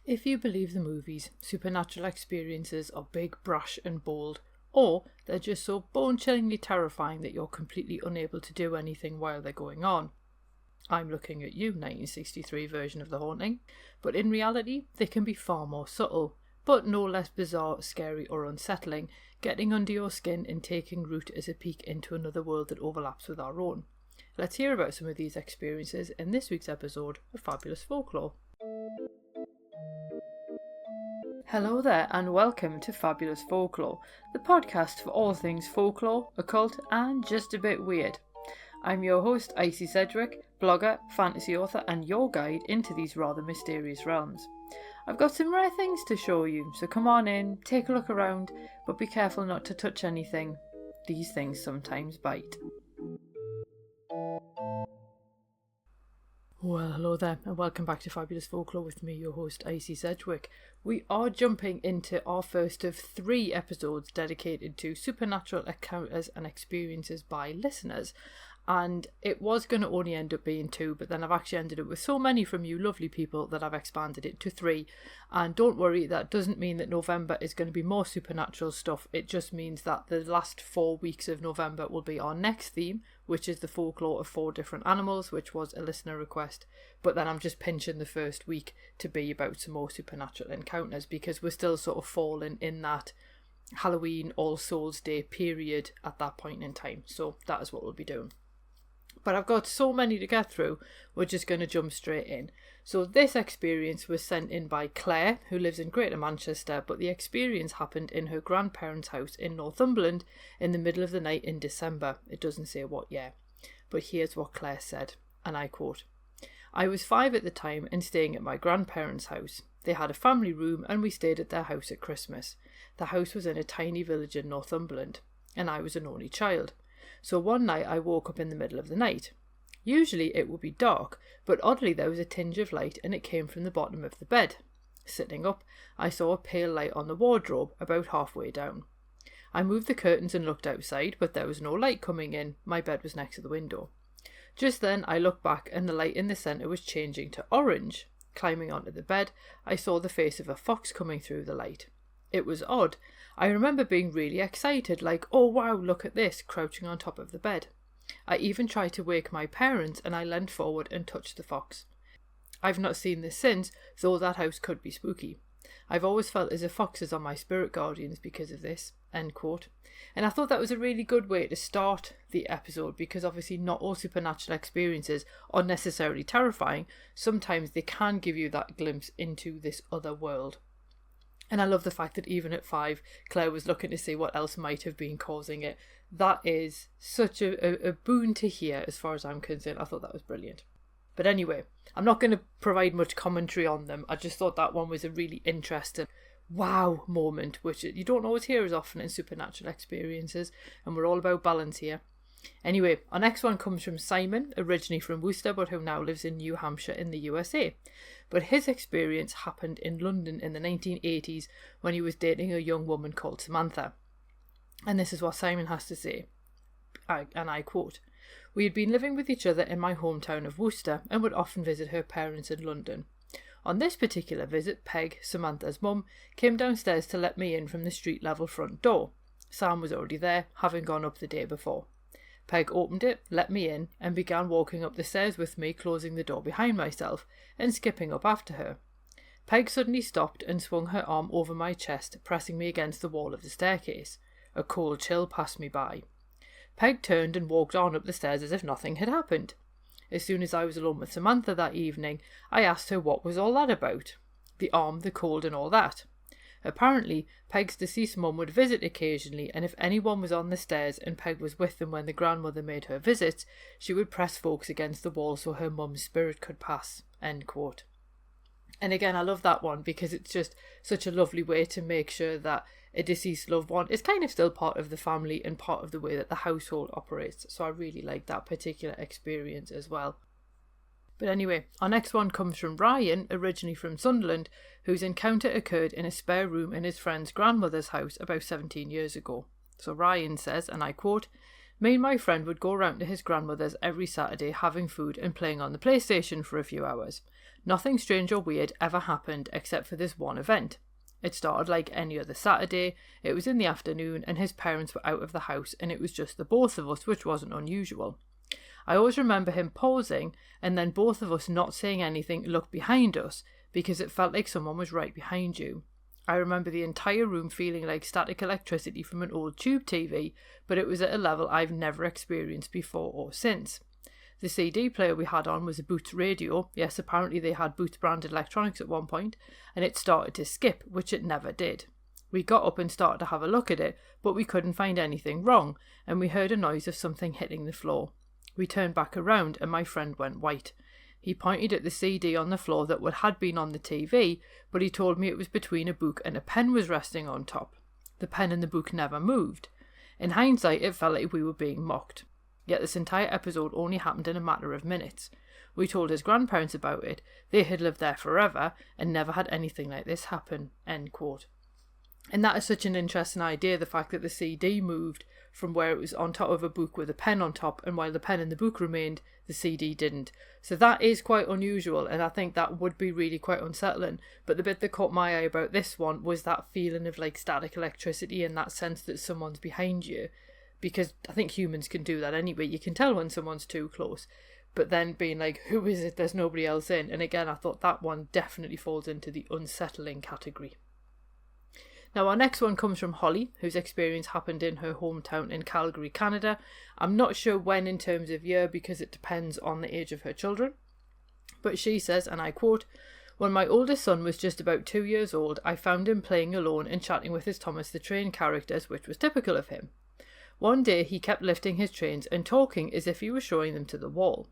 If you believe the movies, supernatural experiences are big, brash and bold, or they're just so bone-chillingly terrifying that you're completely unable to do anything while they're going on. I'm looking at you, 1963 version of The Haunting, but in reality they can be far more subtle, but no less bizarre, scary or unsettling, getting under your skin and taking root as a peek into another world that overlaps with our own. Let's hear about some of these experiences in this week's episode of Fabulous Folklore. Hello there and welcome to Fabulous Folklore, the podcast for all things folklore, occult and just a bit weird. I'm your host Icy Sedgwick, blogger, fantasy author and your guide into these rather mysterious realms. I've got some rare things to show you, so come on in, take a look around, but be careful not to touch anything. These things sometimes bite. Well, hello there, and welcome back to Fabulous Folklore with me, your host, Icy Sedgwick. We are jumping into our first of 3 episodes dedicated to supernatural encounters and experiences by listeners. And it was going to only end up being 2, but then I've actually ended up with so many from you lovely people that I've expanded it to 3. And don't worry, that doesn't mean that November is going to be more supernatural stuff. It just means that the last 4 weeks of November will be our next theme, which is the folklore of 4 different animals, which was a listener request. But then I'm just pinching the first week to be about some more supernatural encounters, because we're still sort of falling in that Halloween All Souls Day period at that point in time. So that is what we'll be doing. But I've got so many to get through, we're just going to jump straight in. So this experience was sent in by Claire, who lives in Greater Manchester, but the experience happened in her grandparents' house in Northumberland in the middle of the night in December. It doesn't say what year. But here's what Claire said, and I quote, "I was 5 at the time and staying at my grandparents' house. They had a family room and we stayed at their house at Christmas. The house was in a tiny village in Northumberland, and I was an only child. So one night I woke up in the middle of the night. Usually it would be dark, but oddly there was a tinge of light and it came from the bottom of the bed. Sitting up, I saw a pale light on the wardrobe about halfway down. I moved the curtains and looked outside, but there was no light coming in. My bed was next to the window. Just then I looked back and the light in the centre was changing to orange. Climbing onto the bed, I saw the face of a fox coming through the light. It was odd. I remember being really excited, like, oh wow, look at this, crouching on top of the bed. I even tried to wake my parents and I leant forward and touched the fox. I've not seen this since, though that house could be spooky. I've always felt as if foxes are my spirit guardians because of this." End quote. And I thought that was a really good way to start the episode, because obviously not all supernatural experiences are necessarily terrifying. Sometimes they can give you that glimpse into this other world. And I love the fact that even at 5, Claire was looking to see what else might have been causing it. That is such a boon to hear as far as I'm concerned. I thought that was brilliant. But anyway, I'm not going to provide much commentary on them. I just thought that one was a really interesting wow moment, which you don't always hear as often in supernatural experiences. And we're all about balance here. Anyway, our next one comes from Simon, originally from Worcester, but who now lives in New Hampshire in the USA. But his experience happened in London in the 1980s when he was dating a young woman called Samantha. And this is what Simon has to say, and I quote, "We had been living with each other in my hometown of Worcester and would often visit her parents in London. On this particular visit, Peg, Samantha's mum, came downstairs to let me in from the street level front door. Sam was already there, having gone up the day before. Peg opened it, let me in, and began walking up the stairs with me, closing the door behind myself, and skipping up after her. Peg suddenly stopped and swung her arm over my chest, pressing me against the wall of the staircase. A cold chill passed me by. Peg turned and walked on up the stairs as if nothing had happened. As soon as I was alone with Samantha that evening, I asked her what was all that about. The arm, the cold and all that. Apparently, Peg's deceased mum would visit occasionally, and if anyone was on the stairs and Peg was with them when the grandmother made her visits, she would press folks against the wall so her mum's spirit could pass." End quote. And again, I love that one because it's just such a lovely way to make sure that a deceased loved one is kind of still part of the family and part of the way that the household operates. So I really like that particular experience as well. But anyway, our next one comes from Ryan, originally from Sunderland, whose encounter occurred in a spare room in his friend's grandmother's house about 17 years ago. So Ryan says, and I quote, "Me and my friend would go round to his grandmother's every Saturday having food and playing on the PlayStation for a few hours. Nothing strange or weird ever happened except for this one event. It started like any other Saturday. It was in the afternoon and his parents were out of the house and it was just the both of us, which wasn't unusual. I always remember him pausing and then both of us not saying anything look behind us because it felt like someone was right behind you. I remember the entire room feeling like static electricity from an old tube TV, but it was at a level I've never experienced before or since. The CD player we had on was a Boots radio. Yes, apparently they had Boots branded electronics at one point, and it started to skip, which it never did. We got up and started to have a look at it, but we couldn't find anything wrong, and we heard a noise of something hitting the floor. We turned back around and my friend went white. He pointed at the CD on the floor that had been on the TV, but he told me it was between a book and a pen was resting on top. The pen and the book never moved. In hindsight, it felt like we were being mocked. Yet this entire episode only happened in a matter of minutes. We told his grandparents about it. They had lived there forever and never had anything like this happen. End quote. And that is such an interesting idea, the fact that the CD moved from where it was on top of a book with a pen on top, and while the pen and the book remained, the CD didn't. So that is quite unusual, and I think that would be really quite unsettling. But the bit that caught my eye about this one was that feeling of like static electricity and that sense that someone's behind you. Because I think humans can do that anyway. You can tell when someone's too close. But then being like, who is it? There's nobody else in. And again, I thought that one definitely falls into the unsettling category. Now, our next one comes from Holly, whose experience happened in her hometown in Calgary, Canada. I'm not sure when in terms of year because it depends on the age of her children. But she says, and I quote, "When my oldest son was just about 2 years old, I found him playing alone and chatting with his Thomas the Train characters, which was typical of him. One day he kept lifting his trains and talking as if he was showing them to the wall.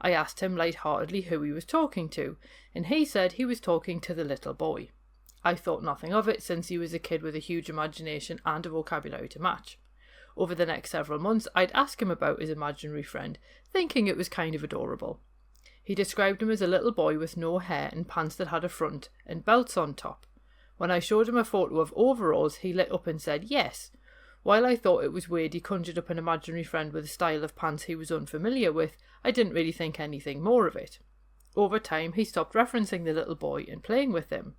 I asked him lightheartedly who he was talking to, and he said he was talking to the little boy. I thought nothing of it since he was a kid with a huge imagination and a vocabulary to match. Over the next several months, I'd ask him about his imaginary friend, thinking it was kind of adorable. He described him as a little boy with no hair and pants that had a front and belts on top. When I showed him a photo of overalls, he lit up and said yes. While I thought it was weird he conjured up an imaginary friend with a style of pants he was unfamiliar with, I didn't really think anything more of it. Over time, he stopped referencing the little boy and playing with him.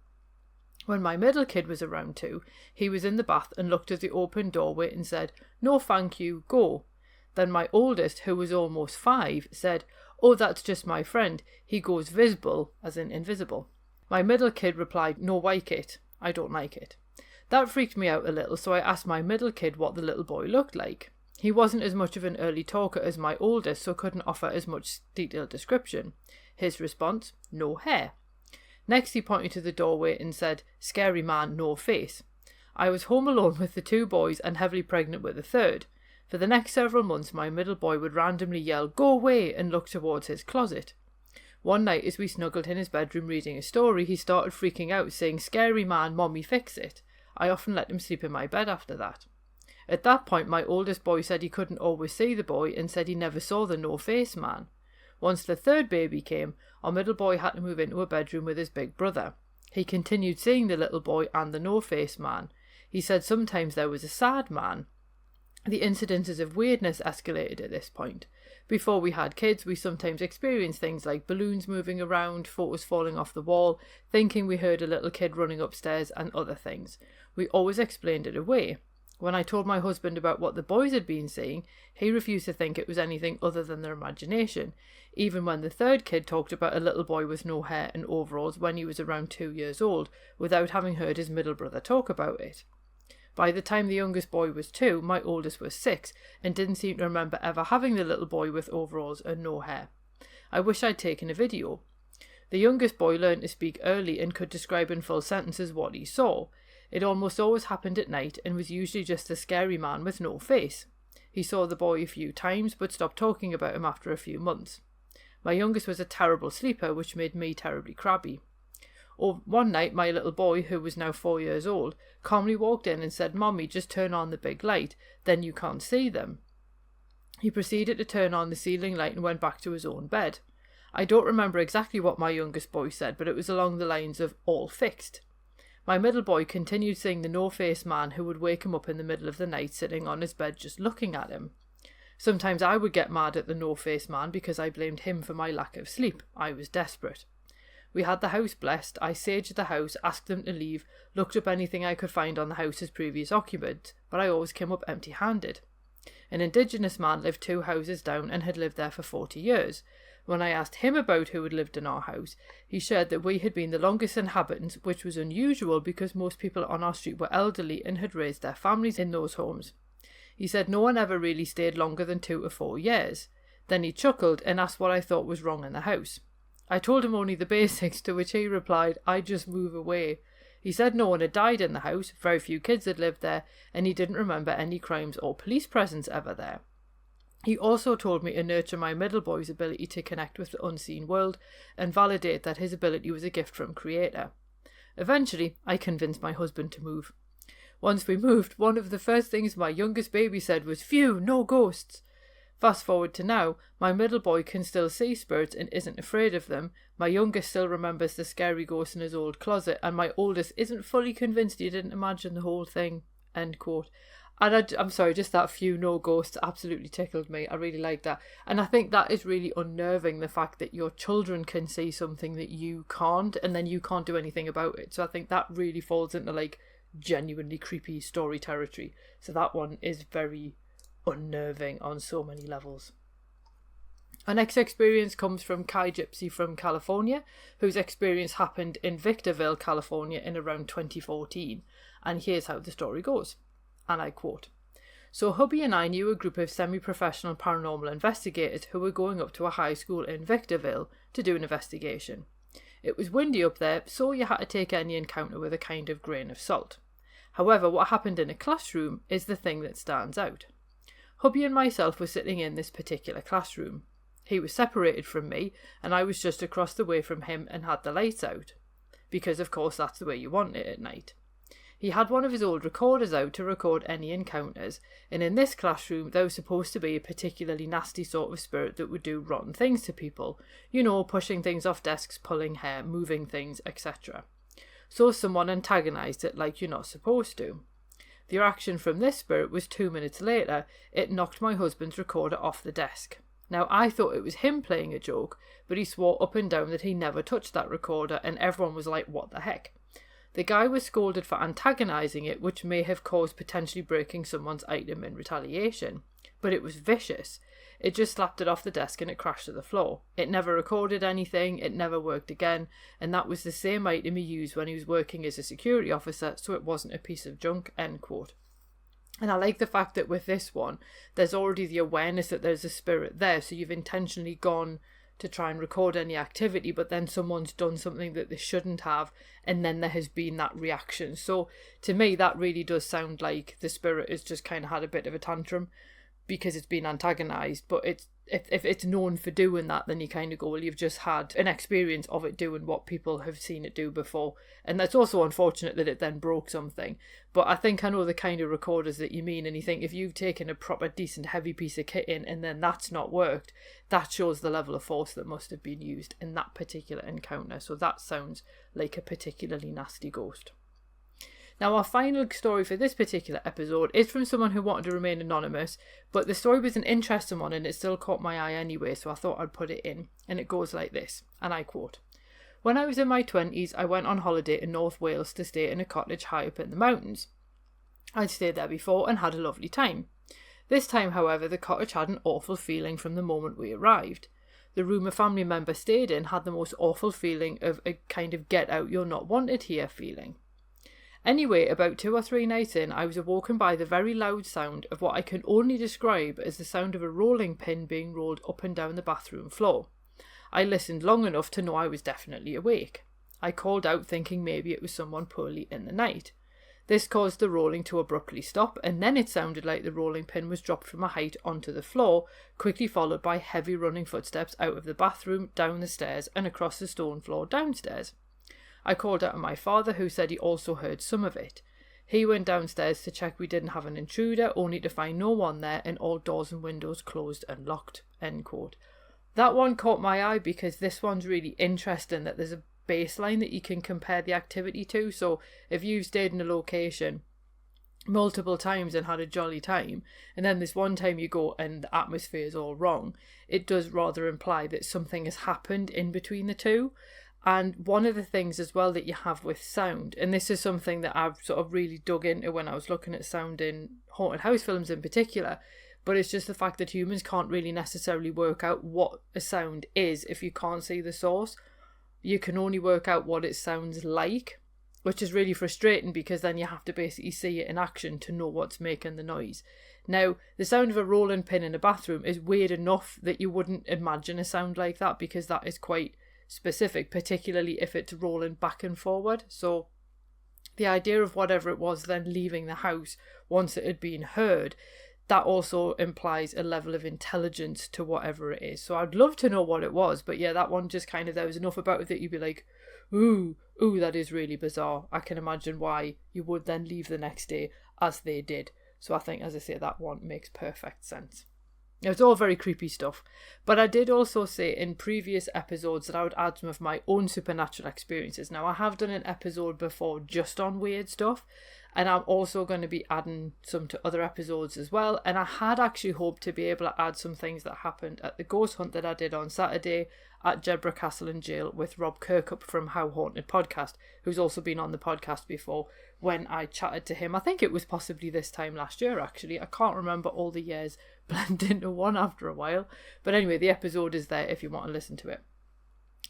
When my middle kid was around 2, he was in the bath and looked at the open doorway and said, 'No thank you, go.' Then my oldest, who was almost 5, said, 'Oh, that's just my friend. He goes visible,' as in invisible. My middle kid replied, 'No like it. I don't like it.' That freaked me out a little, so I asked my middle kid what the little boy looked like. He wasn't as much of an early talker as my oldest, so couldn't offer as much detailed description. His response, 'No hair.' Next he pointed to the doorway and said, 'Scary man, no face.' I was home alone with the 2 boys and heavily pregnant with a third. For the next several months my middle boy would randomly yell, 'Go away,' and look towards his closet. One night as we snuggled in his bedroom reading a story, he started freaking out, saying, 'Scary man, mommy, fix it.' I often let him sleep in my bed after that. At that point my oldest boy said he couldn't always see the boy and said he never saw the no-face man. Once the third baby came, our middle boy had to move into a bedroom with his big brother. He continued seeing the little boy and the no-face man. He said sometimes there was a sad man. The incidences of weirdness escalated at this point. Before we had kids, we sometimes experienced things like balloons moving around, photos falling off the wall, thinking we heard a little kid running upstairs, and other things. We always explained it away. When I told my husband about what the boys had been seeing, he refused to think it was anything other than their imagination, even when the third kid talked about a little boy with no hair and overalls when he was around 2 years old, without having heard his middle brother talk about it. By the time the youngest boy was 2, my oldest was 6, and didn't seem to remember ever having the little boy with overalls and no hair. I wish I'd taken a video. The youngest boy learned to speak early and could describe in full sentences what he saw. It almost always happened at night and was usually just a scary man with no face. He saw the boy a few times but stopped talking about him after a few months. My youngest was a terrible sleeper, which made me terribly crabby. One night my little boy, who was now 4 years old, calmly walked in and said, "Mommy, just turn on the big light, then you can't see them." He proceeded to turn on the ceiling light and went back to his own bed. I don't remember exactly what my youngest boy said, but it was along the lines of "all fixed." My middle boy continued seeing the no-face man who would wake him up in the middle of the night sitting on his bed just looking at him. Sometimes I would get mad at the no-face man because I blamed him for my lack of sleep. I was desperate. We had the house blessed. I saged the house, asked them to leave, looked up anything I could find on the house's previous occupant, but I always came up empty-handed. An Indigenous man lived 2 houses down and had lived there for 40 years. When I asked him about who had lived in our house, he shared that we had been the longest inhabitants, which was unusual because most people on our street were elderly and had raised their families in those homes. He said no one ever really stayed longer than 2 to 4 years. Then he chuckled and asked what I thought was wrong in the house. I told him only the basics, to which he replied, "I'd just move away." He said no one had died in the house, very few kids had lived there, and he didn't remember any crimes or police presence ever there. He also told me to nurture my middle boy's ability to connect with the unseen world and validate that his ability was a gift from Creator. Eventually, I convinced my husband to move. Once we moved, one of the first things my youngest baby said was, "Phew, no ghosts." Fast forward to now, my middle boy can still see spirits and isn't afraid of them, my youngest still remembers the scary ghost in his old closet, and my oldest isn't fully convinced he didn't imagine the whole thing. End quote. And I'm sorry, just that "few no ghosts" absolutely tickled me. I really like that. And I think that is really unnerving, the fact that your children can see something that you can't, and then you can't do anything about it. So I think that really falls into like genuinely creepy story territory. So that one is very unnerving on so many levels. Our next experience comes from Kai Gypsy from California, whose experience happened in Victorville, California in around 2014. And here's how the story goes. And I quote, "So hubby and I knew a group of semi-professional paranormal investigators who were going up to a high school in Victorville to do an investigation. It was windy up there, so you had to take any encounter with a kind of grain of salt. However, what happened in a classroom is the thing that stands out. Hubby and myself were sitting in this particular classroom. He was separated from me, and I was just across the way from him and had the lights out. Because, of course, that's the way you want it at night. He had one of his old recorders out to record any encounters, and in this classroom there was supposed to be a particularly nasty sort of spirit that would do rotten things to people. You know, pushing things off desks, pulling hair, moving things, etc. So someone antagonised it like you're not supposed to. The reaction from this spirit was 2 minutes later, it knocked my husband's recorder off the desk. Now, I thought it was him playing a joke, but he swore up and down that he never touched that recorder, and everyone was like, what the heck? The guy was scolded for antagonising it, which may have caused potentially breaking someone's item in retaliation. But it was vicious. It just slapped it off the desk and it crashed to the floor. It never recorded anything, it never worked again, and that was the same item he used when he was working as a security officer, so it wasn't a piece of junk." End quote. And I like the fact that with this one, there's already the awareness that there's a spirit there, so you've intentionally gone to try and record any activity, but then someone's done something that they shouldn't have, and then there has been that reaction. So to me, that really does sound like the spirit has just kind of had a bit of a tantrum because it's been antagonised. But if it's known for doing that, then you kind of go, well, you've just had an experience of it doing what people have seen it do before. And that's also unfortunate that it then broke something. But I think I know the kind of recorders that you mean, and you think if you've taken a proper decent heavy piece of kit in and then that's not worked, that shows the level of force that must have been used in that particular encounter. So that sounds like a particularly nasty ghost. Now, our final story for this particular episode is from someone who wanted to remain anonymous, but the story was an interesting one and it still caught my eye anyway, so I thought I'd put it in. And it goes like this, and I quote, "When I was in my 20s, I went on holiday in North Wales to stay in a cottage high up in the mountains. I'd stayed there before and had a lovely time. This time, however, the cottage had an awful feeling from the moment we arrived. The room a family member stayed in had the most awful feeling of a kind of get out, you're not wanted here feeling. Anyway, about 2 or 3 nights in, I was awoken by the very loud sound of what I can only describe as the sound of a rolling pin being rolled up and down the bathroom floor. I listened long enough to know I was definitely awake. I called out thinking maybe it was someone poorly in the night. This caused the rolling to abruptly stop, and then it sounded like the rolling pin was dropped from a height onto the floor, quickly followed by heavy running footsteps out of the bathroom, down the stairs, and across the stone floor downstairs. I called out to my father, who said he also heard some of it. He went downstairs to check we didn't have an intruder, only to find no one there and all doors and windows closed and locked." End quote. That one caught my eye because this one's really interesting, that there's a baseline that you can compare the activity to. So if you've stayed in a location multiple times and had a jolly time, and then this one time you go and the atmosphere is all wrong, it does rather imply that something has happened in between the two. And one of the things as well that you have with sound, and this is something that I've sort of really dug into when I was looking at sound in haunted house films in particular, but it's just the fact that humans can't really necessarily work out what a sound is if you can't see the source. You can only work out what it sounds like, which is really frustrating because then you have to basically see it in action to know what's making the noise. Now, the sound of a rolling pin in a bathroom is weird enough that you wouldn't imagine a sound like that, because that is quite specific, particularly if it's rolling back and forward. So the idea of whatever it was then leaving the house once it had been heard, that also implies a level of intelligence to whatever it is. So I'd love to know what it was, but yeah, that one just kind of, there was enough about it that you'd be like, ooh, that is really bizarre. I can imagine why you would then leave the next day as they did. So I think, as I say, that one makes perfect sense. It's all very creepy stuff. But I did also say in previous episodes that I would add some of my own supernatural experiences. Now, I have done an episode before just on weird stuff, and I'm also going to be adding some to other episodes as well. And I had actually hoped to be able to add some things that happened at the ghost hunt that I did on Saturday at Jedburgh Castle and Jail with Rob Kirkup from How Haunted podcast, who's also been on the podcast before, when I chatted to him. I think it was possibly this time last year, actually. I can't remember, all the years blend into one after a while. But anyway, the episode is there if you want to listen to it.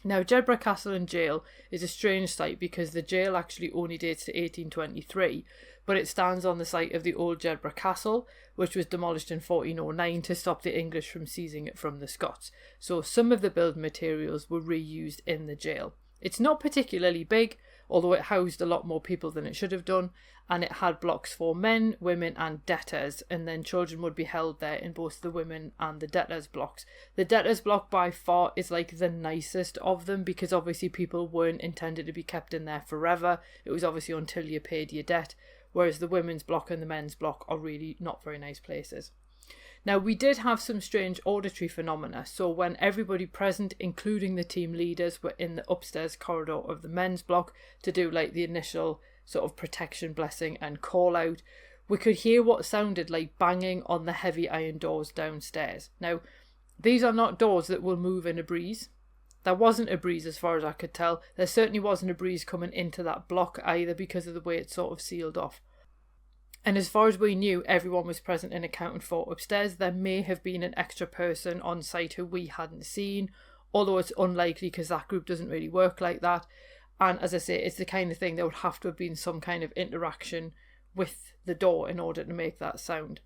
Now, Jedburgh Castle and Jail is a strange site because the jail actually only dates to 1823, but it stands on the site of the old Jedburgh Castle, which was demolished in 1409 to stop the English from seizing it from the Scots. So some of the building materials were reused in the jail. It's not particularly big, although it housed a lot more people than it should have done, and it had blocks for men, women and debtors, and then children would be held there in both the women and the debtors blocks. The debtors block by far is like the nicest of them, because obviously people weren't intended to be kept in there forever. It was obviously until you paid your debt, whereas the women's block and the men's block are really not very nice places. Now, we did have some strange auditory phenomena. So when everybody present, including the team leaders, were in the upstairs corridor of the men's block to do like the initial sort of protection, blessing and call out, we could hear what sounded like banging on the heavy iron doors downstairs. Now, these are not doors that will move in a breeze. There wasn't a breeze as far as I could tell. There certainly wasn't a breeze coming into that block either, because of the way it's sort of sealed off. And as far as we knew, everyone was present and accounted for upstairs. There may have been an extra person on site who we hadn't seen, although it's unlikely because that group doesn't really work like that. And as I say, it's the kind of thing there would have to have been some kind of interaction with the door in order to make that sound.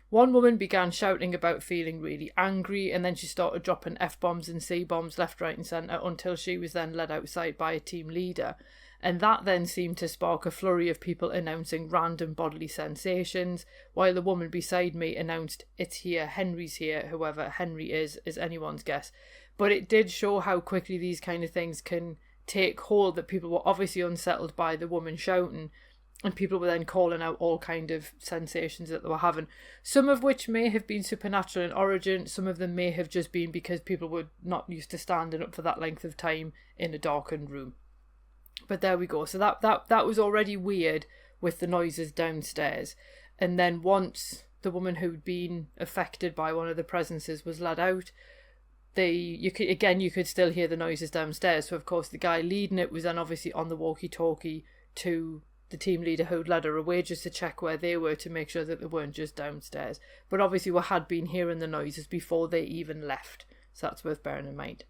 One woman began shouting about feeling really angry, and then she started dropping F-bombs and C-bombs left, right and centre until she was then led outside by a team leader. And that then seemed to spark a flurry of people announcing random bodily sensations, while the woman beside me announced, "It's here, Henry's here." Whoever Henry is anyone's guess. But it did show how quickly these kind of things can take hold, that people were obviously unsettled by the woman shouting, and people were then calling out all kind of sensations that they were having, some of which may have been supernatural in origin, some of them may have just been because people were not used to standing up for that length of time in a darkened room. But there we go. So that was already weird with the noises downstairs. And then once the woman who'd been affected by one of the presences was let out, you could still hear the noises downstairs. So of course the guy leading it was then obviously on the walkie-talkie to the team leader who'd led her away, just to check where they were to make sure that they weren't just downstairs. But obviously we had been hearing the noises before they even left. So that's worth bearing in mind.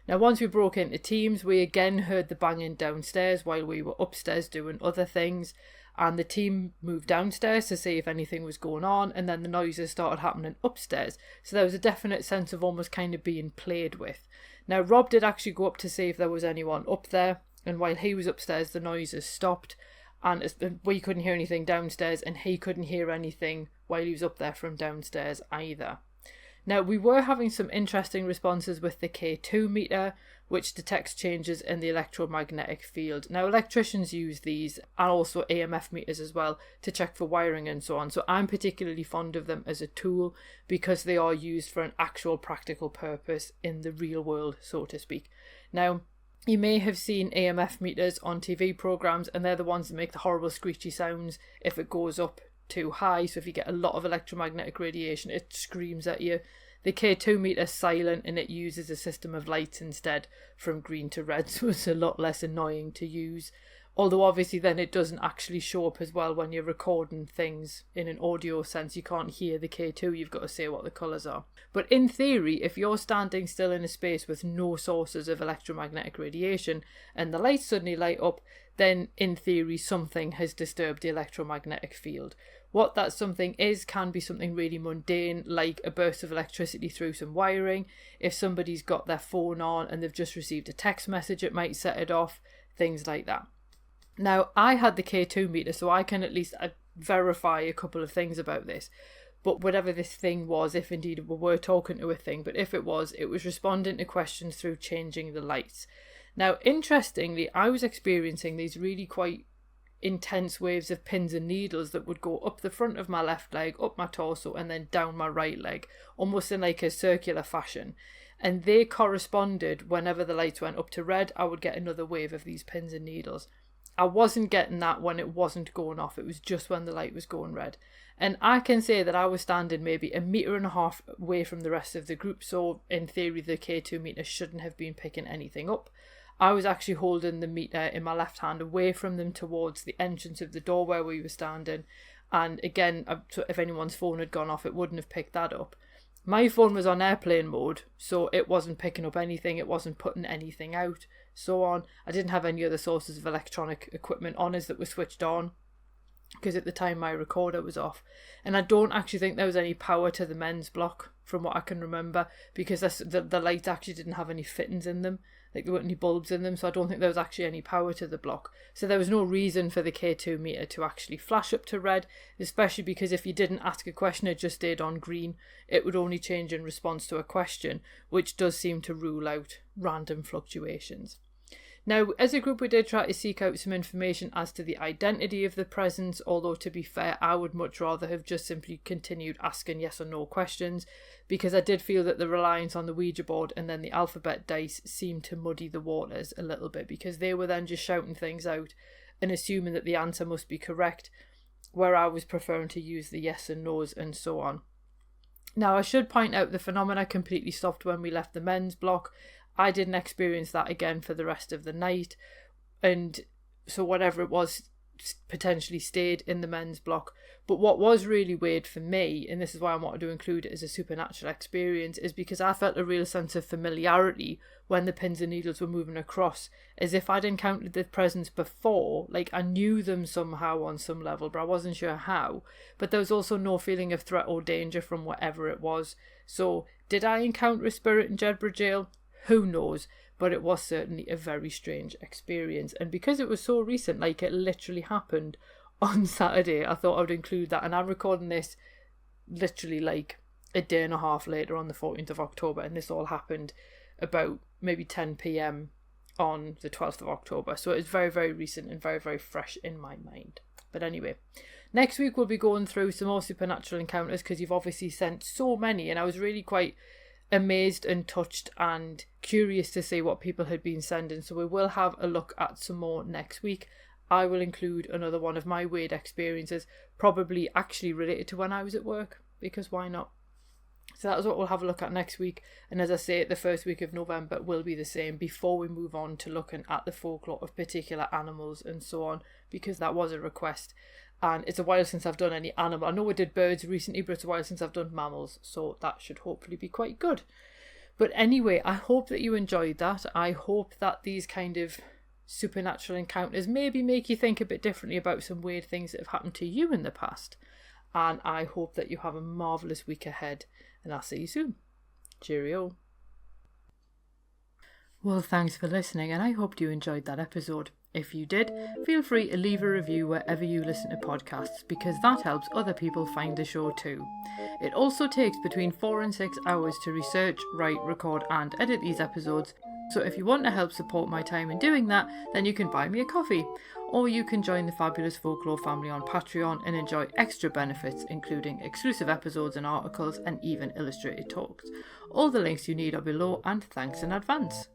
Now, once we broke into teams, we again heard the banging downstairs while we were upstairs doing other things, and the team moved downstairs to see if anything was going on, and then the noises started happening upstairs. So there was a definite sense of almost kind of being played with. Now, Rob did actually go up to see if there was anyone up there, and while he was upstairs, the noises stopped, and we couldn't hear anything downstairs, and he couldn't hear anything while he was up there from downstairs either. Now, we were having some interesting responses with the K2 meter, which detects changes in the electromagnetic field. Now, electricians use these, and also AMF meters as well, to check for wiring and so on. So I'm particularly fond of them as a tool because they are used for an actual practical purpose in the real world, so to speak. Now, you may have seen AMF meters on TV programs, and they're the ones that make the horrible screechy sounds if it goes up too high. So if you get a lot of electromagnetic radiation, it screams at you. The K2 meter's silent and it uses a system of lights instead from green to red, so it's a lot less annoying to use. Although obviously then it doesn't actually show up as well when you're recording things in an audio sense. You can't hear the K2, you've got to say what the colours are. But in theory, if you're standing still in a space with no sources of electromagnetic radiation and the lights suddenly light up, then in theory something has disturbed the electromagnetic field. What that something is can be something really mundane, like a burst of electricity through some wiring. If somebody's got their phone on and they've just received a text message, it might set it off, things like that. Now, I had the K2 meter, so I can at least verify a couple of things about this. But whatever this thing was, if indeed we were talking to a thing, but if it was responding to questions through changing the lights. Now, interestingly, I was experiencing these really quite intense waves of pins and needles that would go up the front of my left leg, up my torso, and then down my right leg, almost in like a circular fashion. And they corresponded whenever the lights went up to red, I would get another wave of these pins and needles. I wasn't getting that when it wasn't going off. It was just when the light was going red. And I can say that I was standing maybe 1.5 meters away from the rest of the group. So in theory, the K2 meter shouldn't have been picking anything up. I was actually holding the meter in my left hand away from them towards the entrance of the door where we were standing. And again, if anyone's phone had gone off, it wouldn't have picked that up. My phone was on airplane mode, so it wasn't picking up anything, it wasn't putting anything out, so on. I didn't have any other sources of electronic equipment on us that were switched on, because at the time my recorder was off. And I don't actually think there was any power to the men's block, from what I can remember, because the lights actually didn't have any fittings in them. Like, there weren't any bulbs in them, so I don't think there was actually any power to the block. So there was no reason for the K2 meter to actually flash up to red, especially because if you didn't ask a question, it just stayed on green. It would only change in response to a question, which does seem to rule out random fluctuations. Now, as a group, we did try to seek out some information as to the identity of the presence, although to be fair, I would much rather have just simply continued asking yes or no questions, because I did feel that the reliance on the Ouija board and then the alphabet dice seemed to muddy the waters a little bit, because they were then just shouting things out and assuming that the answer must be correct, where I was preferring to use the yes and no's and so on. Now, I should point out the phenomena completely stopped when we left the men's block. I didn't experience that again for the rest of the night, and so whatever it was potentially stayed in the men's block. But what was really weird for me, and this is why I wanted to include it as a supernatural experience, is because I felt a real sense of familiarity when the pins and needles were moving across, as if I'd encountered the presence before. Like, I knew them somehow on some level, but I wasn't sure how. But there was also no feeling of threat or danger from whatever it was. So did I encounter a spirit in Jedburgh Jail? Who knows, but it was certainly a very strange experience. And because it was so recent, like it literally happened on Saturday, I thought I would include that. And I'm recording this literally like a day and a half later on the 14th of October. And this all happened about maybe 10 p.m. on the 12th of October. So it's very, very recent and very, very fresh in my mind. But anyway, next week we'll be going through some more supernatural encounters, because you've obviously sent so many. And I was really quite amazed and touched and curious to see what people had been sending, so we will have a look at some more next week. I will include another one of my weird experiences, probably actually related to when I was at work, because why not? So that's what we'll have a look at next week, and as I say, the first week of November will be the same before we move on to looking at the folklore of particular animals and so on, because that was a request. And it's a while since I've done any animal. I know we did birds recently, but it's a while since I've done mammals, so that should hopefully be quite good. But anyway, I hope that you enjoyed that. I hope that these kind of supernatural encounters maybe make you think a bit differently about some weird things that have happened to you in the past. And I hope that you have a marvellous week ahead, and I'll see you soon. Cheerio. Well, thanks for listening, and I hope you enjoyed that episode. If you did, feel free to leave a review wherever you listen to podcasts, because that helps other people find the show too. It also takes between 4 and 6 hours to research, write, record and edit these episodes, so if you want to help support my time in doing that, then you can buy me a coffee, or you can join the Fabulous Folklore family on Patreon and enjoy extra benefits, including exclusive episodes and articles and even illustrated talks. All the links you need are below, and thanks in advance.